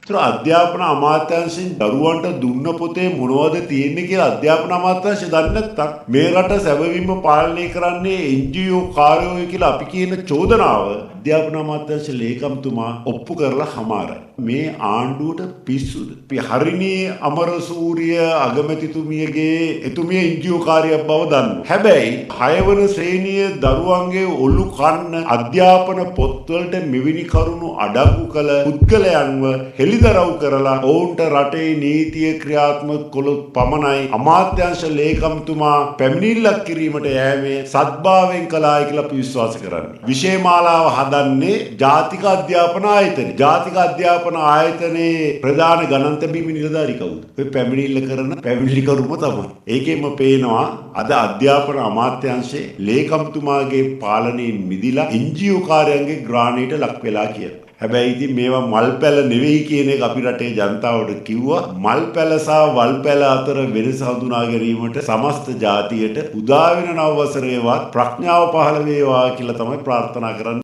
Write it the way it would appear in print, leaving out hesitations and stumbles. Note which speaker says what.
Speaker 1: ඒතර අධ්‍යාපන අමාත්‍යාංශයෙන් දරුවන්ට දුන්න පොතේ මොනවද තියෙන්නේ කියලා අධ්‍යාපන අමාත්‍යාංශය දන්නේ නැත්නම් මේ රට සැබවින්ම පාලනය කරන්නේ NGO කාර්යෝයි කියලා අපි කියන චෝදනාව අධ්‍යාපන අමාත්‍යාංශ ලේකම්තුමා ඔප්පු කරලා හමාරයි. මේ ආණ්ඩුවට පිස්සුද? හරිනේ අමරසූරිය අගමැතිතුමියගේ එතුමිය NGO කාර්යයක් බව දන්නවා. හැබැයි 6 වන ශ්‍රේණියේ දරුවන්ගේ ඔලු කන්න අධ්‍යාපන පොත්වලට මෙවැනි කරුණු අඩංගු කළ පුද්ගලයන්ව හෙළිදරව් කරලා ඔවුන්ට රටේ නීතිය ක්‍රියාත්මක කළොත් පමණයි අමාත්‍යාංශ ලේකම්තුමා පැමිණිල්ලක් කිරීමට යෑමේ සත්භාවයෙන් කළායි කියලා අපි විශ්වාස කරන්නේ. විෂයමාලාව හදන්නේ ජාතික අධ්‍යාපන ආයතනය. ජාතික අධ්‍යාපන ආයතනයේ ප්‍රධාන ගණන් තැබීමේ නිලධාරී කවුද? ඔය පැමිණිල්ල කරන පැමිණිලිකරුම තමයි. ඒකෙන්ම පේනවා අද අධ්‍යාපන අමාත්‍යාංශයේ ලේකම්තුමාගේ පාලනයෙන් මිදිලා NGO කාර්යයන්ගේ ග්‍රාණයට ලක් වෙලා කියලා. හැබැයි ඉතින් මේවා මල් පැල නෙවෙයි කියන එක අපි රටේ ජනතාවට කිව්වා. මල් පැල සහ වල් පැල අතර වෙනස හඳුනා ගැනීමට සමස්ත ජාතියට උදා වෙන නව වසරේවත් ප්‍රඥාව පහළ වේවා කියලා තමයි ප්‍රාර්ථනා කරන්නේ.